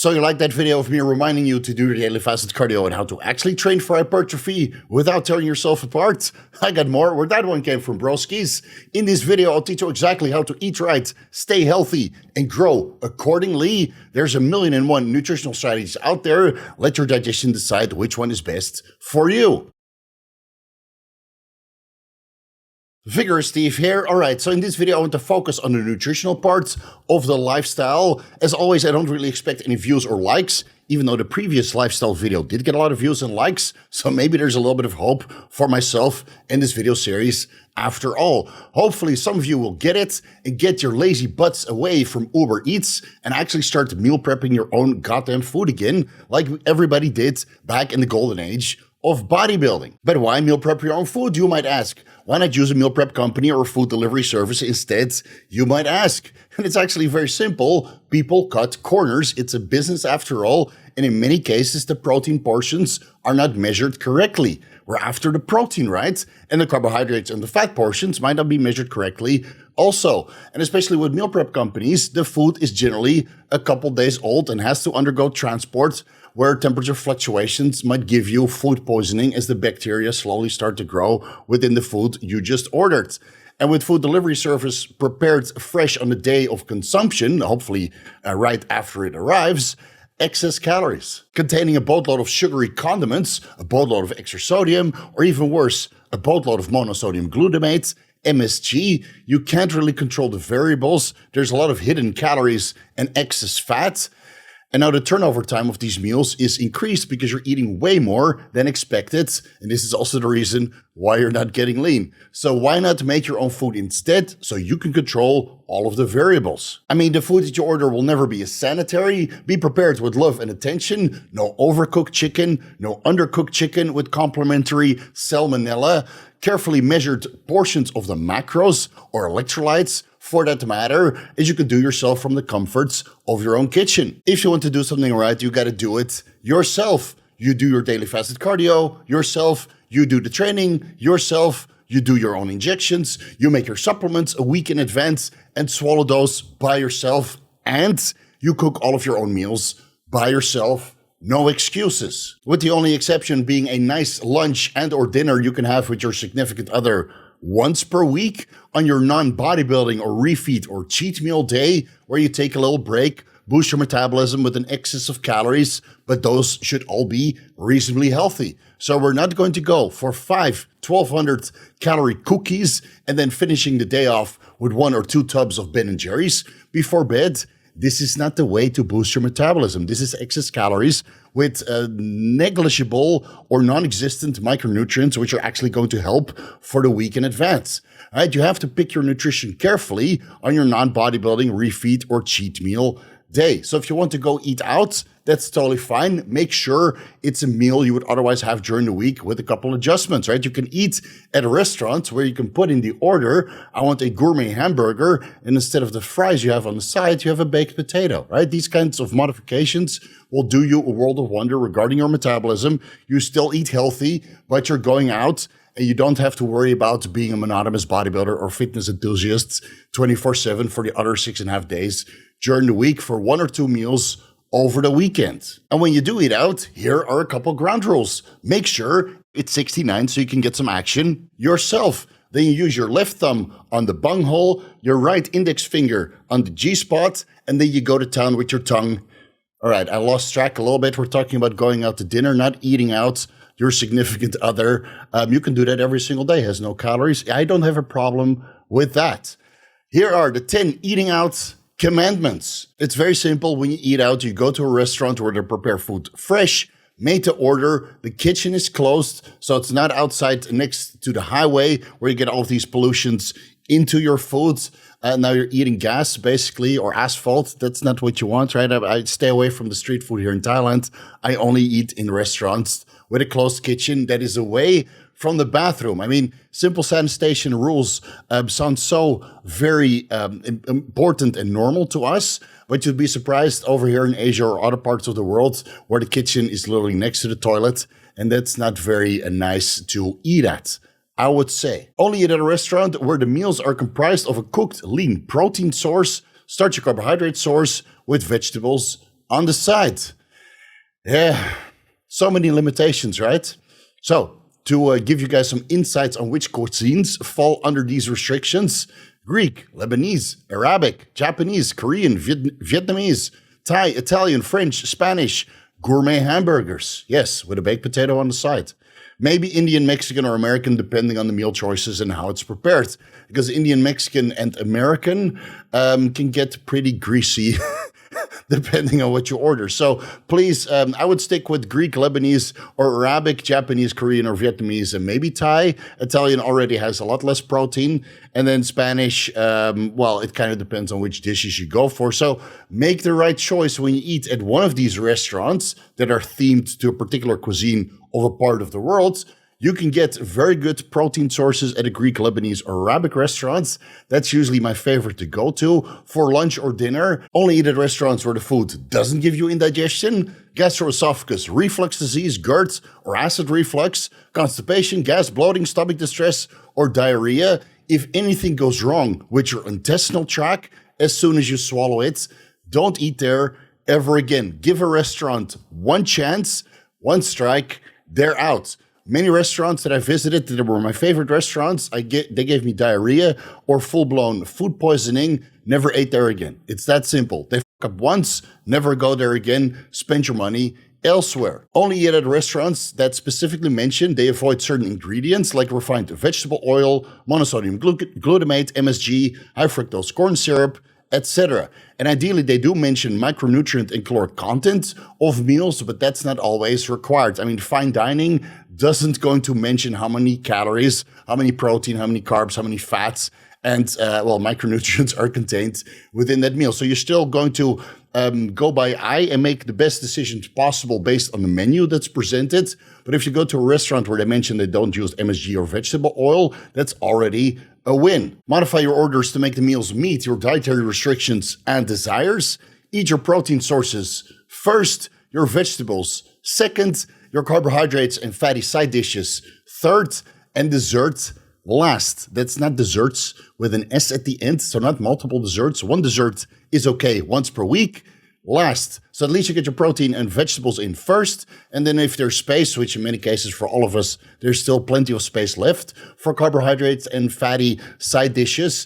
So you like that video of me reminding you to do your daily fasted cardio and how to actually train for hypertrophy without tearing yourself apart? I got more where that one came from, broskies. In this video, I'll teach you exactly how to eat right, stay healthy, and grow accordingly. There's 1,000,001 nutritional strategies out there. Let your digestion decide which one is best for you. Vigorous Steve here. Alright, so in this video I want to focus on the nutritional part of the lifestyle. As always, I don't really expect any views or likes, even though the previous lifestyle video did get a lot of views and likes, so maybe there's a little bit of hope for myself in this video series after all. Hopefully some of you will get it and get your lazy butts away from Uber Eats and actually start meal prepping your own goddamn food again, like everybody did back in the golden age of bodybuilding. But why meal prep your own food, you might ask? Why not use a meal prep company or a food delivery service instead, you might ask? And it's actually very simple. People cut corners. It's a business after all. And in many cases, the protein portions are not measured correctly. We're after the protein, right? And the carbohydrates and the fat portions might not be measured correctly also. And especially with meal prep companies, the food is generally a couple days old and has to undergo transport where temperature fluctuations might give you food poisoning as the bacteria slowly start to grow within the food you just ordered. And with food delivery service prepared fresh on the day of consumption, hopefully right after it arrives, excess calories containing a boatload of sugary condiments, a boatload of extra sodium, or even worse, a boatload of monosodium glutamate, MSG. You can't really control the variables. There's a lot of hidden calories and excess fat. And now the turnover time of these meals is increased because you're eating way more than expected. And this is also the reason why you're not getting lean. So why not make your own food instead so you can control all of the variables? I mean, the food that you order will never be as sanitary. Be prepared with love and attention. No overcooked chicken, no undercooked chicken with complementary salmonella. Carefully measured portions of the macros or electrolytes, for that matter, as you can do yourself from the comforts of your own kitchen. If you want to do something right, you got to do it yourself. You do your daily fasted cardio yourself. You do the training yourself. You do your own injections. You make your supplements a week in advance and swallow those by yourself. And you cook all of your own meals by yourself. No excuses. With the only exception being a nice lunch and or dinner you can have with your significant other once per week on your non-bodybuilding or refeed or cheat meal day, where you take a little break, boost your metabolism with an excess of calories, but those should all be reasonably healthy. So we're not going to go for 5 1,200 calorie cookies and then finishing the day off with 1 or 2 tubs of Ben & Jerry's before bed. This is not the way to boost your metabolism. This is excess calories with negligible or non-existent micronutrients, which are actually going to help for the week in advance. All right, you have to pick your nutrition carefully on your non-bodybuilding, refeed, or cheat meal day. So if you want to go eat out, that's totally fine. Make sure it's a meal you would otherwise have during the week with a couple adjustments, right? You can eat at a restaurant where you can put in the order, I want a gourmet hamburger, and instead of the fries you have on the side, you have a baked potato, right? These kinds of modifications will do you a world of wonder regarding your metabolism. You still eat healthy, but you're going out and you don't have to worry about being a monogamous bodybuilder or fitness enthusiast 24/7 for the other 6.5 days during the week for 1 or 2 meals over the weekend. And when you do eat out, here are a couple ground rules. Make sure it's 69 so you can get some action yourself. Then you use your left thumb on the bunghole, your right index finger on the G-spot, and then you go to town with your tongue. All right, I lost track a little bit. We're talking about going out to dinner, not eating out your significant other. You can do that every single day. It has no calories. I don't have a problem with that. Here are the 10 eating out commandments. It's very simple. When you eat out, you go to a restaurant where they prepare food fresh, made to order. The kitchen is closed, so it's not outside next to the highway where you get all of these pollutions into your foods. Now you're eating gas, basically, or asphalt. That's not what you want, right? I stay away from the street food here in Thailand. I only eat in restaurants with a closed kitchen that is away from the bathroom. I mean, simple sanitation rules sound so very important and normal to us, but you'd be surprised over here in Asia or other parts of the world where the kitchen is literally next to the toilet, and that's not very nice to eat at, I would say. Only eat at a restaurant where the meals are comprised of a cooked, lean protein source, starchy carbohydrate source with vegetables on the side. Yeah, so many limitations, right? So, to give you guys some insights on which cuisines fall under these restrictions: Greek, Lebanese, Arabic, Japanese, Korean, Vietnamese, Thai, Italian, French, Spanish, gourmet hamburgers, yes, with a baked potato on the side. Maybe Indian, Mexican, or American, depending on the meal choices and how it's prepared. Because Indian, Mexican, and American can get pretty greasy depending on what you order. So please, I would stick with Greek, Lebanese, or Arabic, Japanese, Korean, or Vietnamese, and maybe Thai. Italian already has a lot less protein. And then Spanish, well, it kind of depends on which dishes you go for. So make the right choice when you eat at one of these restaurants that are themed to a particular cuisine of a part of the world. You can get very good protein sources at a Greek, Lebanese, or Arabic restaurants. That's usually my favorite to go to for lunch or dinner. Only eat at restaurants where the food doesn't give you indigestion, gastroesophagus, reflux disease, GERD, or acid reflux, constipation, gas, bloating, stomach distress, or diarrhea. If anything goes wrong with your intestinal tract as soon as you swallow it, don't eat there ever again. Give a restaurant one chance, one strike, they're out. Many restaurants that I visited that were my favorite restaurants, they gave me diarrhea or full-blown food poisoning. Never ate there again. It's that simple. They fuck up once, never go there again, spend your money elsewhere. Only eat at restaurants that specifically mention they avoid certain ingredients like refined vegetable oil, monosodium glutamate, MSG, high fructose corn syrup, etc. And ideally, they do mention micronutrient and caloric content of meals, but that's not always required. I mean, fine dining doesn't going to mention how many calories, how many protein, how many carbs, how many fats, and, well, micronutrients are contained within that meal. So you're still going to go by eye and make the best decisions possible based on the menu that's presented. But if you go to a restaurant where they mention they don't use MSG or vegetable oil, that's already a win. Modify your orders to make the meals meet your dietary restrictions and desires. Eat your protein sources first, your vegetables second, your carbohydrates and fatty side dishes third, and dessert last. That's not desserts with an S at the end, so not multiple desserts. One dessert is okay once per week. Last. So at least you get your protein and vegetables in first. And then if there's space, which in many cases for all of us, there's still plenty of space left for carbohydrates and fatty side dishes.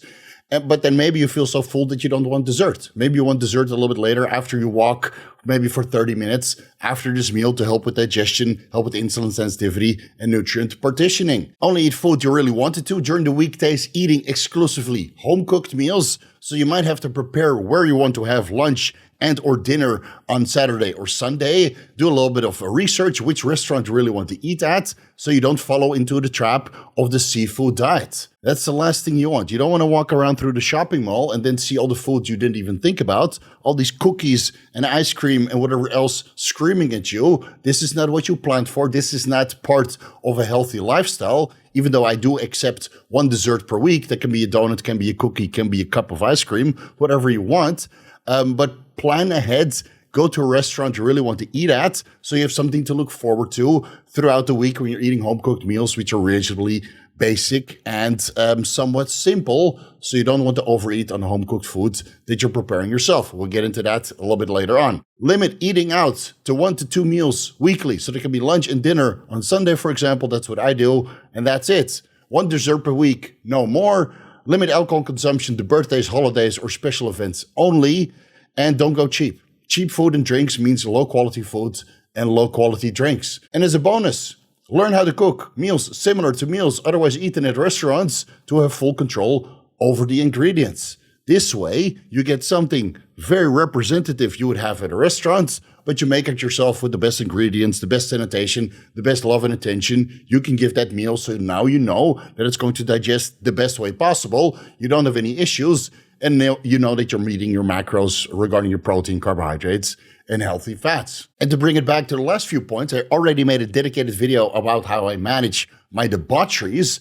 But then maybe you feel so full that you don't want dessert. Maybe you want dessert a little bit later after you walk, maybe for 30 minutes after this meal to help with digestion, help with insulin sensitivity and nutrient partitioning. Only eat food you really wanted to during the weekdays, eating exclusively home-cooked meals. So you might have to prepare where you want to have lunch and or dinner on Saturday or Sunday. Do a little bit of research, which restaurant you really want to eat at, so you don't fall into the trap of the seafood diet. That's the last thing you want. You don't want to walk around through the shopping mall and then see all the food you didn't even think about, all these cookies and ice cream and whatever else screaming at you. This is not what you planned for. This is not part of a healthy lifestyle, even though I do accept one dessert per week. That can be a donut, can be a cookie, can be a cup of ice cream, whatever you want. But plan ahead, go to a restaurant you really want to eat at, so you have something to look forward to throughout the week when you're eating home-cooked meals, which are reasonably basic and somewhat simple, so you don't want to overeat on home-cooked food that you're preparing yourself. We'll get into that a little bit later on. Limit eating out to 1 to 2 meals weekly, so there can be lunch and dinner on Sunday, for example. That's what I do, and that's it. 1 dessert per week, no more. Limit alcohol consumption to birthdays, holidays, or special events only, and don't go cheap. Cheap food and drinks means low-quality food and low-quality drinks. And as a bonus, learn how to cook meals similar to meals otherwise eaten at restaurants to have full control over the ingredients. This way, you get something very representative you would have at a restaurant, but you make it yourself with the best ingredients, the best sanitation, the best love and attention you can give that meal, so now you know that it's going to digest the best way possible. You don't have any issues, and you know that you're meeting your macros regarding your protein, carbohydrates, and healthy fats. And to bring it back to the last few points, I already made a dedicated video about how I manage my debaucheries.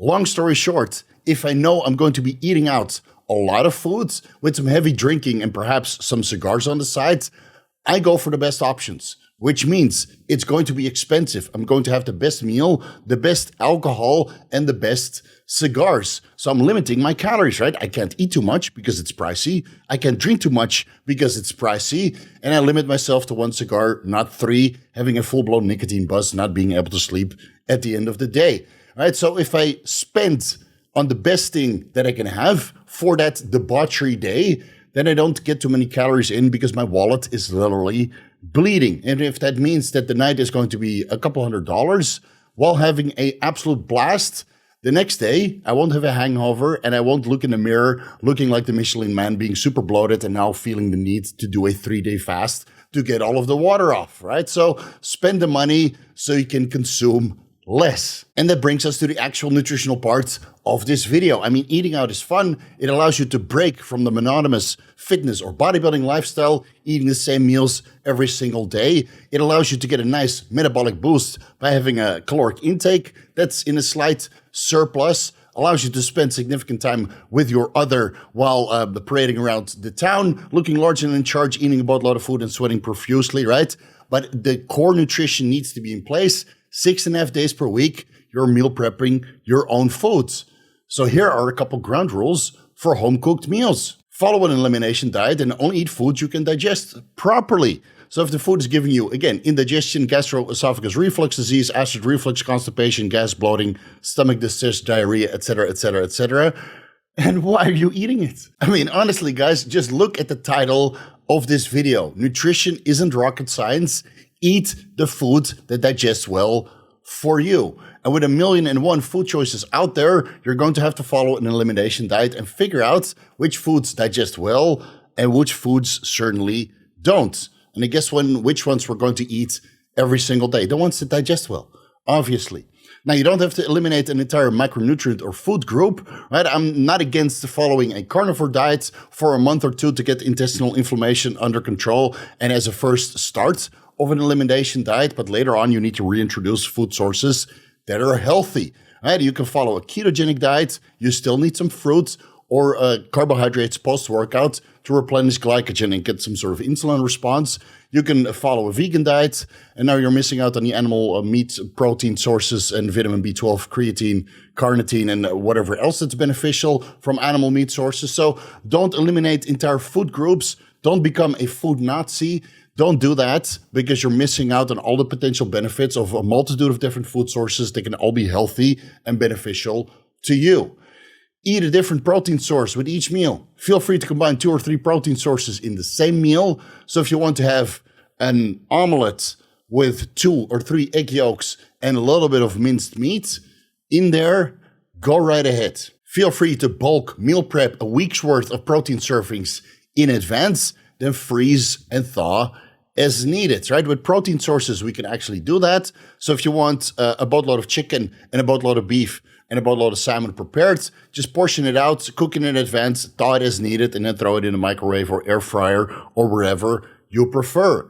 Long story short, if I know I'm going to be eating out a lot of foods with some heavy drinking and perhaps some cigars on the side, I go for the best options. which means it's going to be expensive. I'm going to have the best meal, the best alcohol, and the best cigars. So I'm limiting my calories, right? I can't eat too much because it's pricey. I can't drink too much because it's pricey. And I limit myself to 1 cigar, not 3, having a full-blown nicotine buzz, not being able to sleep at the end of the day, right? So if I spend on the best thing that I can have for that debauchery day, then I don't get too many calories in because my wallet is literally bleeding. And if that means that the night is going to be a couple $100 while having an absolute blast, the next day I won't have a hangover and I won't look in the mirror looking like the Michelin Man, being super bloated and now feeling the need to do a 3-day fast to get all of the water off, right? So spend the money so you can consume less. And that brings us to the actual nutritional part of this video. I mean, eating out is fun. It allows you to break from the monotonous fitness or bodybuilding lifestyle, eating the same meals every single day. It allows you to get a nice metabolic boost by having a caloric intake that's in a slight surplus, allows you to spend significant time with your other while parading around the town, looking large and in charge, eating a boatload of food and sweating profusely, right? But the core nutrition needs to be in place. 6.5 days per week, you're meal prepping your own foods. So here are a couple ground rules for home-cooked meals. Follow an elimination diet and only eat foods you can digest properly. So if the food is giving you, again, indigestion, gastroesophagus reflux disease, acid reflux, constipation, gas, bloating, stomach distress, diarrhea, etc., etc., etc., and why are you eating it? I mean, honestly, guys, just look at the title of this video. Nutrition isn't rocket science. Eat the food that digests well for you. And with 1,000,001 food choices out there, you're going to have to follow an elimination diet and figure out which foods digest well and which foods certainly don't. And I guess which ones we're going to eat every single day. The ones that digest well, obviously. Now, you don't have to eliminate an entire micronutrient or food group, right? I'm not against following a carnivore diet for a month or 2 to get intestinal inflammation under control and as a first start of an elimination diet, but later on you need to reintroduce food sources that are healthy, right? You can follow a ketogenic diet, you still need some fruits or carbohydrates post-workout to replenish glycogen and get some sort of insulin response. You can follow a vegan diet, and now you're missing out on the animal meat protein sources and vitamin B12, creatine, carnitine, and whatever else that's beneficial from animal meat sources. So don't eliminate entire food groups. Don't become a food Nazi. Don't do that because you're missing out on all the potential benefits of a multitude of different food sources that can all be healthy and beneficial to you. Eat a different protein source with each meal. Feel free to combine 2 or 3 protein sources in the same meal. So if you want to have an omelet with 2 or 3 egg yolks and a little bit of minced meat in there, go right ahead. Feel free to bulk meal prep a week's worth of protein servings in advance, then freeze and thaw as needed, right? With protein sources, we can actually do that. So if you want a boatload of chicken and a boatload of beef and a boatload of salmon prepared, just portion it out, cook it in advance, thaw it as needed, and then throw it in a microwave or air fryer or wherever you prefer.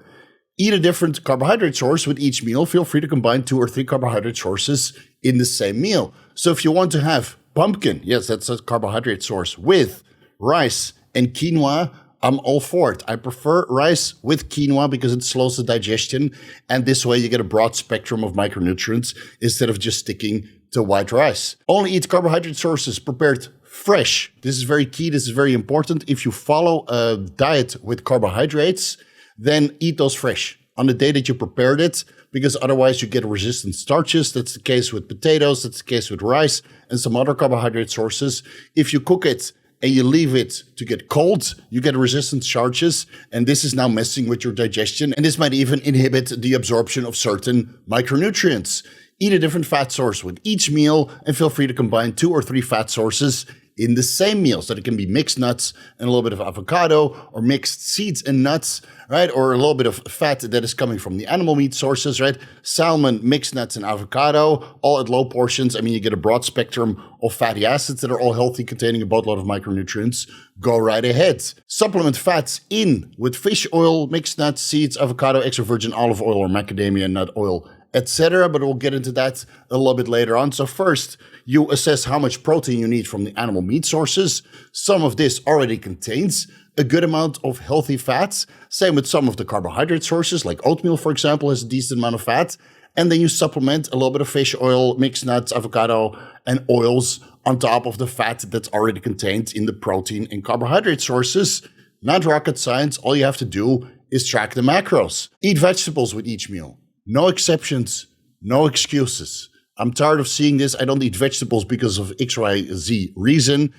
Eat a different carbohydrate source with each meal. Feel free to combine 2 or 3 carbohydrate sources in the same meal. So if you want to have pumpkin, yes, that's a carbohydrate source, with rice and quinoa, I'm all for it. I prefer rice with quinoa because it slows the digestion. And this way you get a broad spectrum of micronutrients instead of just sticking to white rice. Only eat carbohydrate sources prepared fresh. This is very key. This is very important. If you follow a diet with carbohydrates, then eat those fresh on the day that you prepared it, because otherwise you get resistant starches. That's the case with potatoes. That's the case with rice and some other carbohydrate sources. If you cook it and you leave it to get cold, you get resistant starches, and this is now messing with your digestion, and this might even inhibit the absorption of certain micronutrients. Eat a different fat source with each meal, and feel free to combine 2 or 3 fat sources in the same meal. So it can be mixed nuts and a little bit of avocado, or mixed seeds and nuts, right? Or a little bit of fat that is coming from the animal meat sources, right? Salmon, mixed nuts, and avocado, all at low portions. I mean, you get a broad spectrum of fatty acids that are all healthy, containing a boatload of micronutrients. Go right ahead. Supplement fats in with fish oil, mixed nuts, seeds, avocado, extra virgin olive oil, or macadamia nut oil, etc. But we'll get into that a little bit later on. So first, you assess how much protein you need from the animal meat sources. Some of this already contains a good amount of healthy fats. Same with some of the carbohydrate sources, like oatmeal, for example, has a decent amount of fat. And then you supplement a little bit of fish oil, mixed nuts, avocado, and oils on top of the fat that's already contained in the protein and carbohydrate sources. Not rocket science. All you have to do is track the macros. Eat vegetables with each meal. No exceptions, no excuses. I'm tired of seeing this. I don't eat vegetables because of XYZ reason.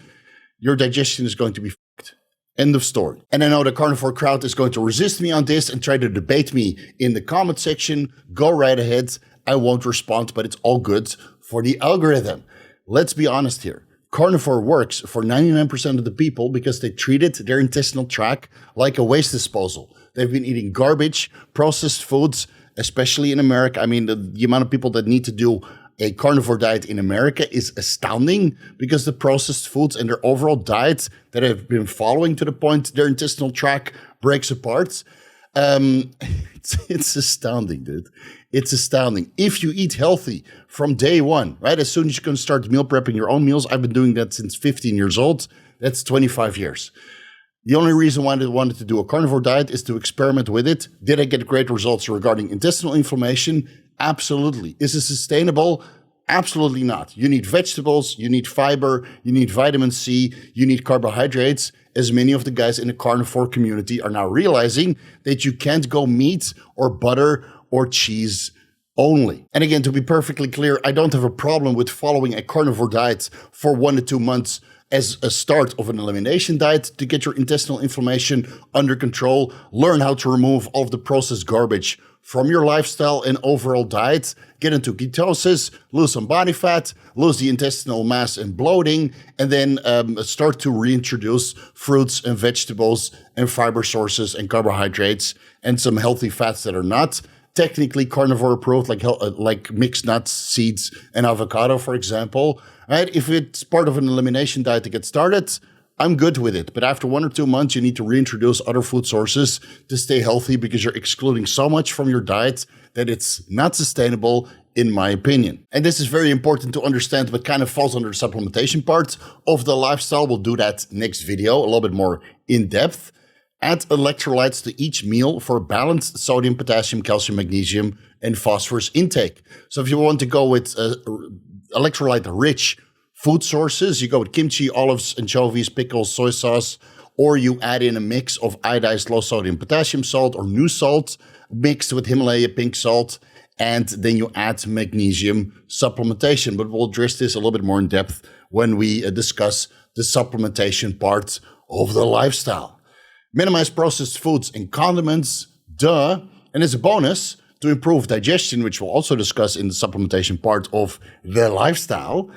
Your digestion is going to be fucked. End of story. And I know the carnivore crowd is going to resist me on this and try to debate me in the comment section. Go right ahead. I won't respond, but it's all good for the algorithm. Let's be honest here. Carnivore works for 99% of the people because they treated their intestinal tract like a waste disposal. They've been eating garbage, processed foods, especially in America. I mean, the amount of people that need to do a carnivore diet in America is astounding because the processed foods and their overall diet that have been following to the point their intestinal tract breaks apart. It's astounding, dude. It's astounding. If you eat healthy from day one, right? As soon as you can start meal prepping your own meals, I've been doing that since 15 years old. That's 25 years. The only reason why I wanted to do a carnivore diet is to experiment with it. Did I get great results regarding intestinal inflammation? Absolutely. Is it sustainable? Absolutely not. You need vegetables, you need fiber, you need vitamin C, you need carbohydrates, as many of the guys in the carnivore community are now realizing that you can't go meat or butter or cheese only. And again, to be perfectly clear, I don't have a problem with following a carnivore diet for 1 to 2 months as a start of an elimination diet to get your intestinal inflammation under control, learn how to remove all of the processed garbage from your lifestyle and overall diet, get into ketosis, lose some body fat, lose the intestinal mass and bloating, and then start to reintroduce fruits and vegetables and fiber sources and carbohydrates and some healthy fats that are not technically carnivore approved, like mixed nuts, seeds, and avocado, for example. Right? If it's part of an elimination diet to get started, I'm good with it. But after 1 or 2 months, you need to reintroduce other food sources to stay healthy because you're excluding so much from your diet that it's not sustainable, in my opinion. And this is very important to understand, but kind of falls under the supplementation part of the lifestyle. We'll do that next video, a little bit more in depth. Add electrolytes to each meal for a balanced sodium, potassium, calcium, magnesium, and phosphorus intake. So if you want to go with electrolyte-rich food sources, you go with kimchi, olives, anchovies, pickles, soy sauce, or you add in a mix of iodized low-sodium potassium salt or new salt mixed with Himalaya pink salt, and then you add magnesium supplementation. But we'll address this a little bit more in depth when we discuss the supplementation part of the lifestyle. Minimize processed foods and condiments, duh. And as a bonus, to improve digestion, which we'll also discuss in the supplementation part of the lifestyle,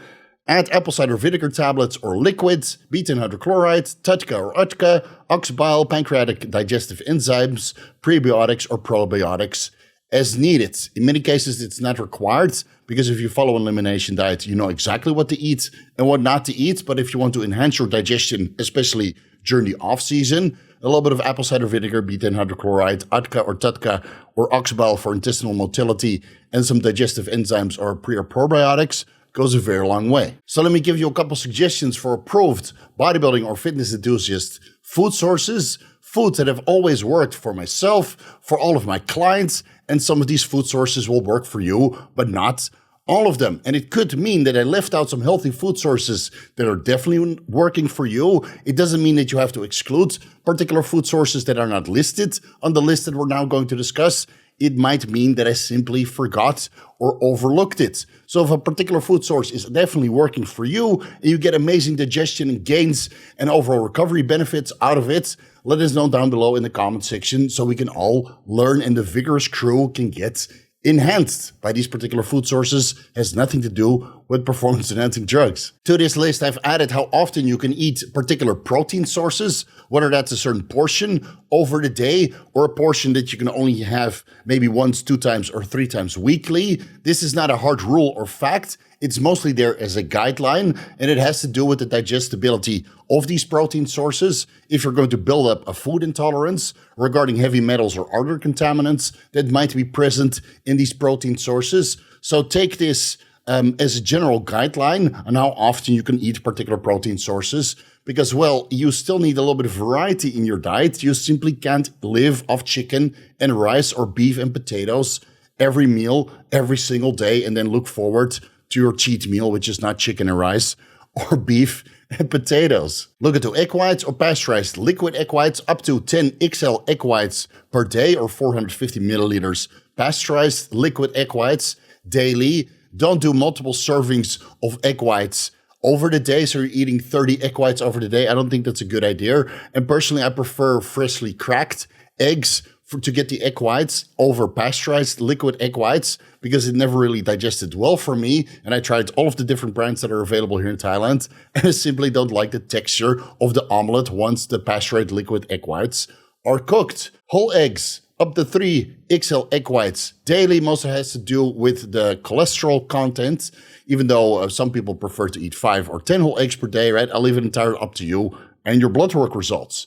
add apple cider vinegar tablets or liquids, betaine hydrochloride, TUDCA or UTCA, ox bile, pancreatic digestive enzymes, prebiotics or probiotics as needed. In many cases, it's not required because if you follow an elimination diet, you know exactly what to eat and what not to eat. But if you want to enhance your digestion, especially during the off season, a little bit of apple cider vinegar, betaine hydrochloride, UTCA or TUDCA, or ox bile for intestinal motility, and some digestive enzymes or pre or probiotics goes a very long way. So let me give you a couple suggestions for approved bodybuilding or fitness enthusiast food sources, foods that have always worked for myself, for all of my clients, and some of these food sources will work for you, but not all of them. And it could mean that I left out some healthy food sources that are definitely working for you. It doesn't mean that you have to exclude particular food sources that are not listed on the list that we're now going to discuss. It might mean that I simply forgot or overlooked it. So if a particular food source is definitely working for you and you get amazing digestion and gains and overall recovery benefits out of it, let us know down below in the comment section so we can all learn and the Vigorous crew can get enhanced by these particular food sources. Has nothing to do with performance enhancing drugs. To this list, I've added how often you can eat particular protein sources, whether that's a certain portion over the day or a portion that you can only have maybe once, 2 times, or 3 times weekly. This is not a hard rule or fact. It's mostly there as a guideline, and it has to do with the digestibility of these protein sources. If you're going to build up a food intolerance regarding heavy metals or other contaminants that might be present in these protein sources. So take this as a general guideline on how often you can eat particular protein sources. Because, well, you still need a little bit of variety in your diet. You simply can't live off chicken and rice or beef and potatoes every meal, every single day, and then look forward to your cheat meal, which is not chicken and rice or beef and potatoes. Look into egg whites or pasteurized liquid egg whites, up to 10 XL egg whites per day or 450 milliliters. Pasteurized liquid egg whites daily. Don't do multiple servings of egg whites over the day, so you're eating 30 egg whites over the day. I don't think that's a good idea. And personally, I prefer freshly cracked eggs to get the egg whites over pasteurized liquid egg whites because it never really digested well for me. And I tried all of the different brands that are available here in Thailand, and I simply don't like the texture of the omelet once the pasteurized liquid egg whites are cooked. Whole eggs, up to 3 XL egg whites daily. Most has to do with the cholesterol content, even though some people prefer to eat 5 or 10 whole eggs per day, right? I'll leave it entirely up to you and your blood work results.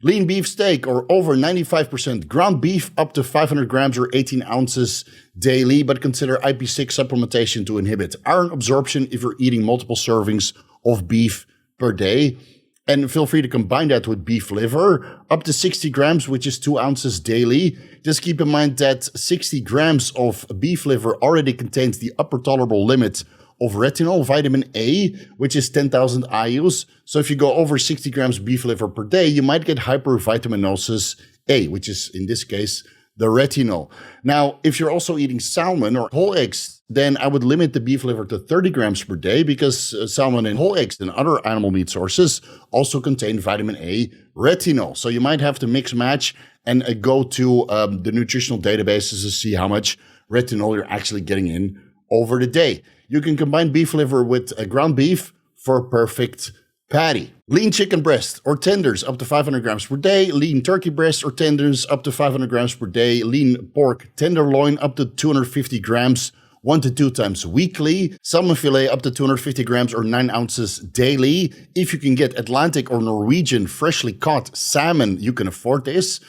Lean beef steak or over 95% ground beef, up to 500 grams or 18 ounces daily, but consider IP6 supplementation to inhibit iron absorption if you're eating multiple servings of beef per day. And feel free to combine that with beef liver, up to 60 grams, which is 2 ounces daily. Just keep in mind that 60 grams of beef liver already contains the upper tolerable limit of retinol, vitamin A, which is 10,000 IUs. So if you go over 60 grams beef liver per day, you might get hypervitaminosis A, which is in this case the retinol. Now, if you're also eating salmon or whole eggs, then I would limit the beef liver to 30 grams per day because salmon and whole eggs and other animal meat sources also contain vitamin A retinol. So you might have to mix match and go to the nutritional databases to see how much retinol you're actually getting in over the day. You can combine beef liver with ground beef for a perfect patty. Lean chicken breast or tenders, up to 500 grams per day. Lean turkey breast or tenders, up to 500 grams per day. Lean pork tenderloin, up to 250 grams, 1 to 2 times weekly. Salmon fillet, up to 250 grams or 9 ounces daily. If you can get Atlantic or Norwegian freshly caught salmon, you can afford this.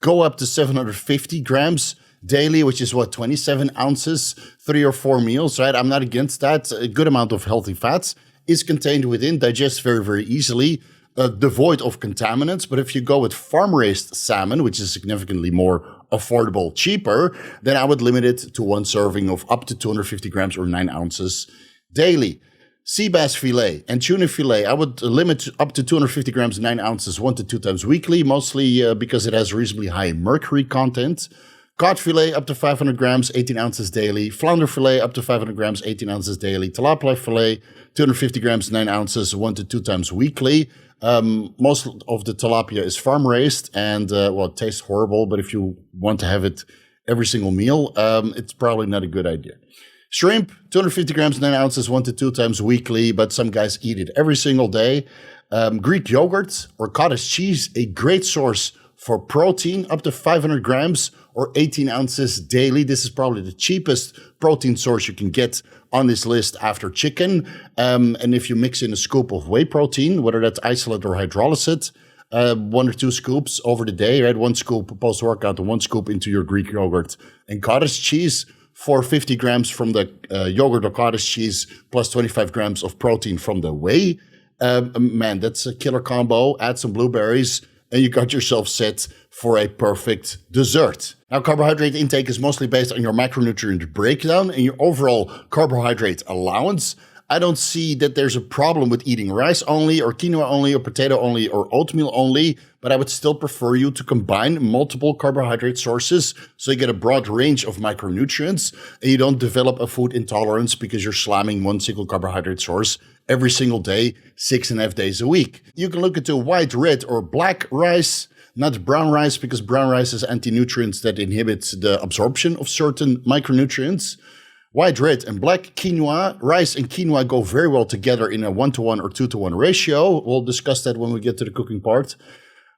Go up to 750 grams daily, which is 27 ounces, 3 or 4 meals, right? I'm not against that. A good amount of healthy fats is contained within, digests very, very easily, devoid of contaminants. But if you go with farm-raised salmon, which is significantly more affordable, cheaper, then I would limit it to 1 serving of up to 250 grams or 9 ounces daily. Sea bass fillet and tuna fillet, I would limit up to 250 grams, 9 ounces, 1 to 2 times weekly, mostly because it has reasonably high mercury content. Cod fillet, up to 500 grams, 18 ounces daily. Flounder fillet, up to 500 grams, 18 ounces daily. Tilapia fillet, 250 grams, 9 ounces, 1 to 2 times weekly. Most of the tilapia is farm-raised and, it tastes horrible, but if you want to have it every single meal, it's probably not a good idea. Shrimp, 250 grams, 9 ounces, 1 to 2 times weekly, but some guys eat it every single day. Greek yogurt or cottage cheese, a great source for protein, up to 500 grams or 18 ounces daily. This is probably the cheapest protein source you can get on this list after chicken. And if you mix in a scoop of whey protein, whether that's isolate or hydrolyzed, 1 or 2 scoops over the day, right? 1 scoop post-workout and 1 scoop into your Greek yogurt and cottage cheese, 450 grams from the yogurt or cottage cheese, plus 25 grams of protein from the whey. Man, that's a killer combo. Add some blueberries, and you got yourself set for a perfect dessert. Now, carbohydrate intake is mostly based on your macronutrient breakdown and your overall carbohydrate allowance. I don't see that there's a problem with eating rice only or quinoa only or potato only or oatmeal only, but I would still prefer you to combine multiple carbohydrate sources so you get a broad range of micronutrients and you don't develop a food intolerance because you're slamming 1 single carbohydrate source every single day, 6.5 days a week. You can look into white, red, or black rice, not brown rice, because brown rice has anti-nutrients that inhibit the absorption of certain micronutrients. White, red, and black quinoa. Rice and quinoa go very well together in a 1-to-1 or 2-to-1 ratio. We'll discuss that when we get to the cooking part.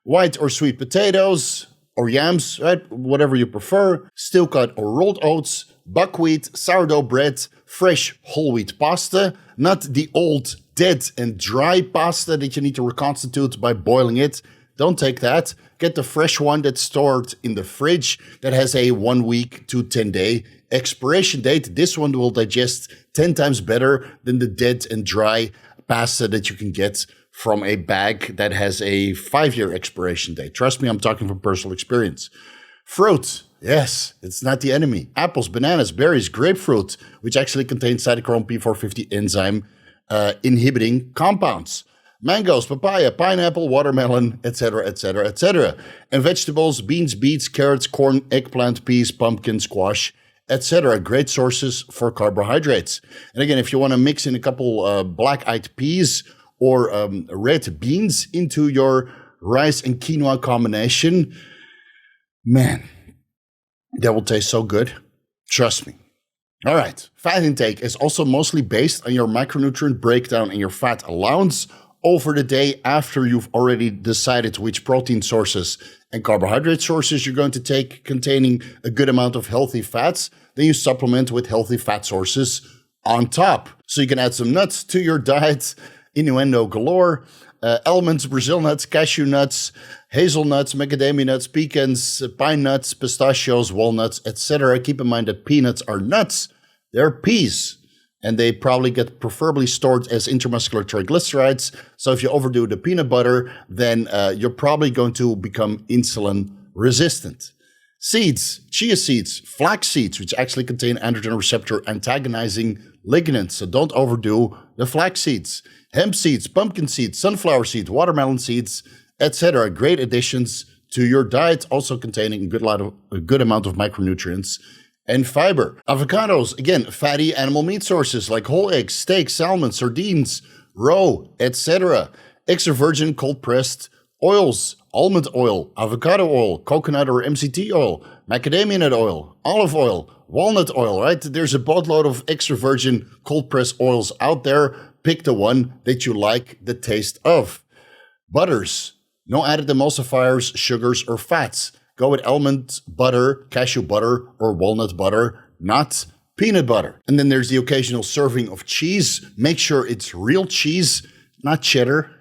White or sweet potatoes or yams, right? Whatever you prefer. Steel cut or rolled oats, buckwheat, sourdough bread, fresh whole wheat pasta, not the old, dead, and dry pasta that you need to reconstitute by boiling it. Don't take that. Get the fresh one that's stored in the fridge that has a 1 week to 10 day expiration date. This one will digest 10 times better than the dead and dry pasta that you can get from a bag that has a 5-year expiration date. Trust me, I'm talking from personal experience. Fruit. Yes, it's not the enemy. Apples, bananas, berries, grapefruit, which actually contains cytochrome P450 enzyme inhibiting compounds. Mangoes, papaya, pineapple, watermelon, etc., etc., etc. And vegetables, beans, beets, carrots, corn, eggplant, peas, pumpkin, squash, etc. Great sources for carbohydrates. And again, if you want to mix in a couple black-eyed peas or red beans into your rice and quinoa combination, man, that will taste so good. Trust me. All right. Fat intake is also mostly based on your micronutrient breakdown and your fat allowance over the day after you've already decided which protein sources and carbohydrate sources you're going to take containing a good amount of healthy fats. Then you supplement with healthy fat sources on top. So you can add some nuts to your diet, innuendo galore, almonds, Brazil nuts, cashew nuts, hazelnuts, macadamia nuts, pecans, pine nuts, pistachios, walnuts, etc. Keep in mind that peanuts are nuts. They're peas. And they probably get preferably stored as intramuscular triglycerides. So if you overdo the peanut butter, then you're probably going to become insulin resistant. Seeds, chia seeds, flax seeds, which actually contain androgen receptor antagonizing lignans. So don't overdo the flax seeds. Hemp seeds, pumpkin seeds, sunflower seeds, watermelon seeds, etc. Great additions to your diet, also containing a good amount of micronutrients and fiber. Avocados, again, fatty animal meat sources like whole eggs, steak, salmon, sardines, roe, etc. Extra virgin cold-pressed oils, almond oil, avocado oil, coconut or MCT oil, macadamia nut oil, olive oil, walnut oil, right? There's a boatload of extra virgin cold-pressed oils out there. Pick the one that you like the taste of. Butters, no added emulsifiers, sugars, or fats. Go with almond butter, cashew butter, or walnut butter, not peanut butter. And then there's the occasional serving of cheese. Make sure it's real cheese, not cheddar.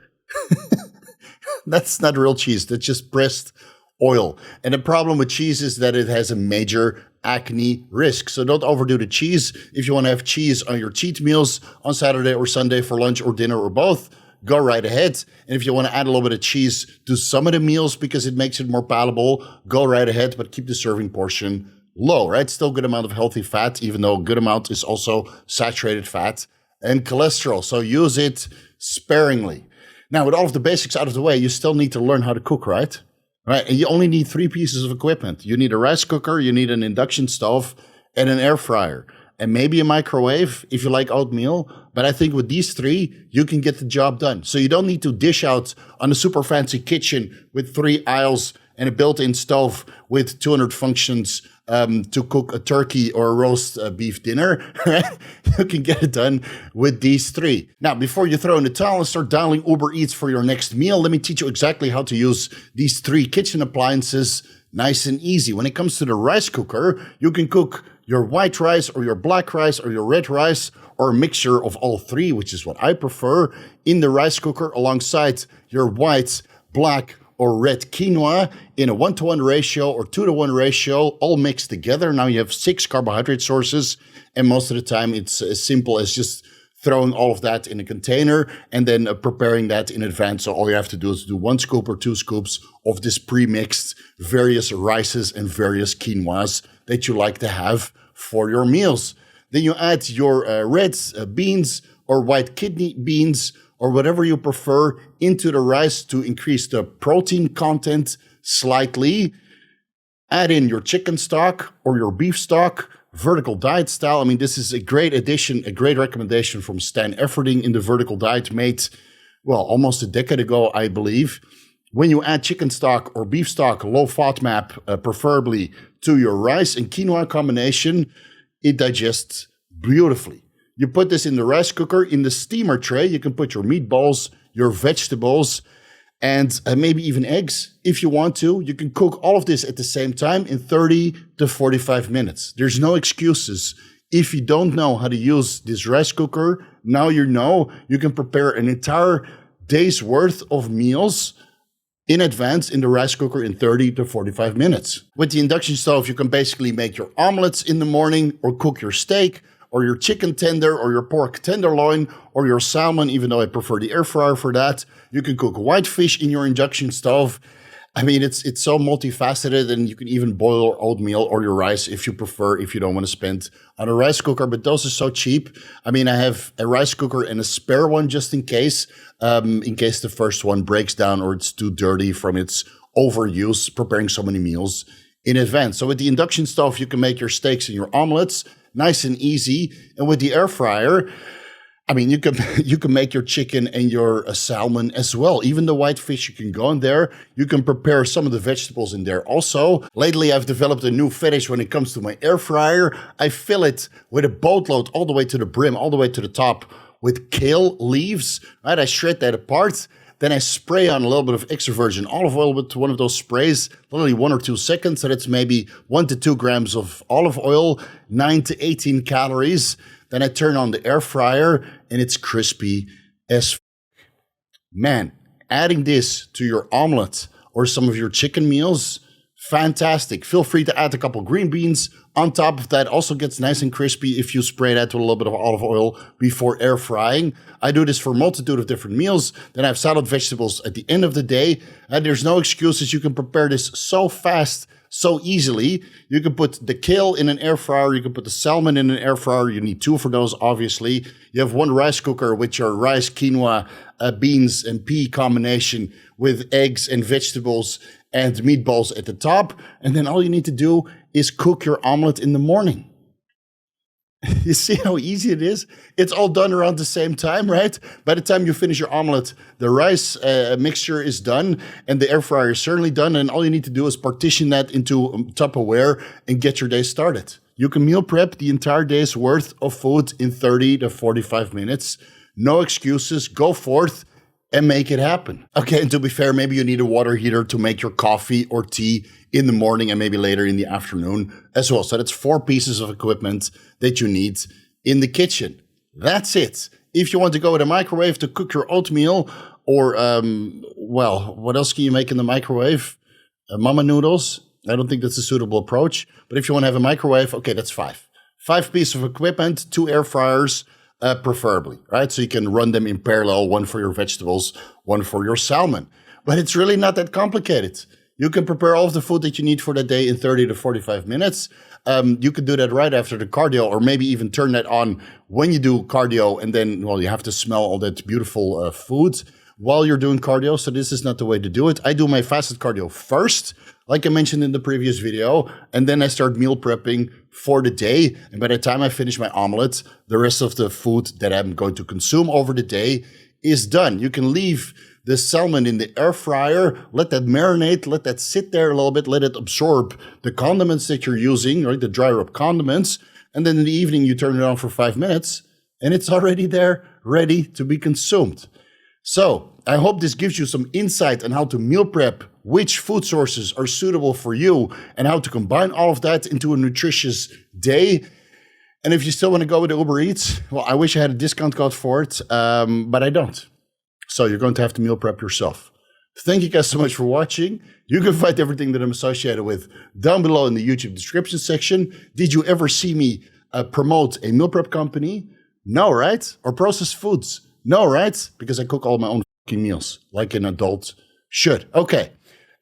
That's not real cheese. That's just pressed oil. And the problem with cheese is that it has a major acne risk. So don't overdo the cheese. If you want to have cheese on your cheat meals on Saturday or Sunday for lunch or dinner or both, go right ahead. And if you want to add a little bit of cheese to some of the meals because it makes it more palatable, go right ahead, but keep the serving portion low, right? Still a good amount of healthy fat, even though a good amount is also saturated fat and cholesterol. So use it sparingly. Now, with all of the basics out of the way, you still need to learn how to cook, right? Right? And you only need 3 pieces of equipment. You need a rice cooker, you need an induction stove, and an air fryer. And maybe a microwave if you like oatmeal. But I think with these 3, you can get the job done. So you don't need to dish out on a super fancy kitchen with 3 aisles and a built-in stove with 200 functions to cook a turkey or a roast beef dinner. Right? You can get it done with these 3. Now, before you throw in the towel and start dialing Uber Eats for your next meal, let me teach you exactly how to use these 3 kitchen appliances nice and easy. When it comes to the rice cooker, you can cook your white rice or your black rice or your red rice or a mixture of all 3, which is what I prefer, in the rice cooker alongside your white, black, or red quinoa in a 1-to-1 ratio or 2-to-1 ratio, all mixed together. Now you have 6 carbohydrate sources, and most of the time it's as simple as just throwing all of that in a container and then preparing that in advance. So all you have to do is do 1 scoop or 2 scoops of this pre-mixed various rices and various quinoas that you like to have for your meals. Then you add your red beans or white kidney beans or whatever you prefer into the rice to increase the protein content slightly. Add in your chicken stock or your beef stock, vertical diet style. I mean, this is a great addition, a great recommendation from Stan Efferding in the vertical diet made, well, almost a decade ago, I believe. When you add chicken stock or beef stock, low FODMAP, preferably to your rice and quinoa combination, it digests beautifully. You put this in the rice cooker, in the steamer tray. You can put your meatballs, your vegetables, and maybe even eggs if you want to. You can cook all of this at the same time in 30 to 45 minutes. There's no excuses. If you don't know how to use this rice cooker, now you know you can prepare an entire day's worth of meals in advance in the rice cooker in 30 to 45 minutes. With the induction stove, you can basically make your omelets in the morning or cook your steak or your chicken tender or your pork tenderloin or your salmon, even though I prefer the air fryer for that. You can cook white fish in your induction stove. I mean, it's so multifaceted, and you can even boil your oatmeal or your rice if you prefer, if you don't want to spend on a rice cooker. But those are so cheap. I mean, I have a rice cooker and a spare one just in case the first one breaks down or it's too dirty from its overuse preparing so many meals in advance. So with the induction stove, you can make your steaks and your omelets nice and easy. And with the air fryer, I mean, you can make your chicken and your salmon as well. Even the white fish, you can go in there. You can prepare some of the vegetables in there also. Lately, I've developed a new fetish when it comes to my air fryer. I fill it with a boatload all the way to the brim, all the way to the top with kale leaves. Right? I shred that apart. Then I spray on a little bit of extra virgin olive oil with one of those sprays, literally 1 or 2 seconds. So that's maybe 1 to 2 grams of olive oil, 9 to 18 calories. Then I turn on the air fryer and it's crispy as f. Man, adding this to your omelet or some of your chicken meals, fantastic. Feel free to add a couple green beans on top of that. Also gets nice and crispy if you spray that with a little bit of olive oil before air frying. I do this for a multitude of different meals. Then I have salad vegetables at the end of the day. And there's no excuses. You can prepare this so fast, so easily. You can put the kale in an air fryer. You can put the salmon in an air fryer. You need 2 for those, obviously. You have 1 rice cooker with your rice, quinoa, beans, and pea combination with eggs and vegetables and meatballs at the top. And then all you need to do is cook your omelet in the morning. You see how easy it is? It's all done around the same time, right? By the time you finish your omelet, the rice mixture is done and the air fryer is certainly done. And all you need to do is partition that into Tupperware and get your day started. You can meal prep the entire day's worth of food in 30 to 45 minutes. No excuses. Go forth and make it happen. Okay, and to be fair, maybe you need a water heater to make your coffee or tea in the morning and maybe later in the afternoon as well. So that's 4 pieces of equipment that you need in the kitchen. That's it. If you want to go with a microwave to cook your oatmeal or, well, what else can you make in the microwave? Mama noodles. I don't think that's a suitable approach. But if you want to have a microwave, okay, that's 5. 5 pieces of equipment, 2 air fryers, preferably, right? So you can run them in parallel, 1 for your vegetables, 1 for your salmon. But it's really not that complicated. You can prepare all of the food that you need for the day in 30 to 45 minutes. You can do that right after the cardio, or maybe even turn that on when you do cardio, and then, well, you have to smell all that beautiful food while you're doing cardio. So this is not the way to do it. I do my fasted cardio first, like I mentioned in the previous video, and then I start meal prepping for the day. And by the time I finish my omelet, the rest of the food that I'm going to consume over the day is done. You can leave the salmon in the air fryer, let that marinate, let that sit there a little bit, let it absorb the condiments that you're using, right, the dry rub condiments. And then in the evening, you turn it on for 5 minutes, and it's already there, ready to be consumed. So I hope this gives you some insight on how to meal prep, which food sources are suitable for you, and how to combine all of that into a nutritious day. And if you still want to go with the Uber Eats, well, I wish I had a discount code for it, but I don't. So you're going to have to meal prep yourself. Thank you guys so much for watching. You can find everything that I'm associated with down below in the YouTube description section. Did you ever see me promote a meal prep company? No, right? Or processed foods? No, right? Because I cook all my own fucking meals, like an adult should. Okay.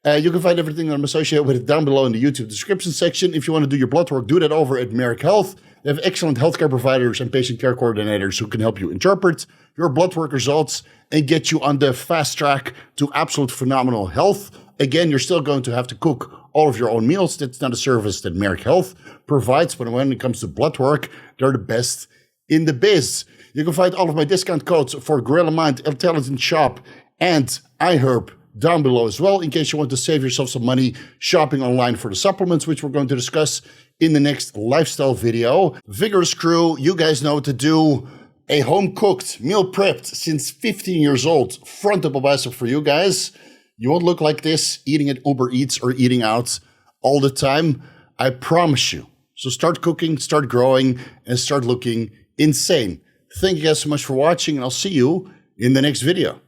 You can find everything that I'm associated with down below in the YouTube description section. If you want to do your blood work, do that over at Merrick Health. They have excellent healthcare providers and patient care coordinators who can help you interpret your blood work results and get you on the fast track to absolute phenomenal health. Again, you're still going to have to cook all of your own meals. That's not a service that Merrick Health provides, but when it comes to blood work, they're the best in the biz. You can find all of my discount codes for Gorilla Mind, Intelligent Shop, and iHerb down below as well, in case you want to save yourself some money shopping online for the supplements, which we're going to discuss in the next lifestyle video. Vigorous crew, you guys know what to do. A home-cooked, meal prepped since 15 years old, front-up bicep for you guys. You won't look like this eating at Uber Eats or eating out all the time. I promise you. So start cooking, start growing, and start looking insane. Thank you guys so much for watching, and I'll see you in the next video.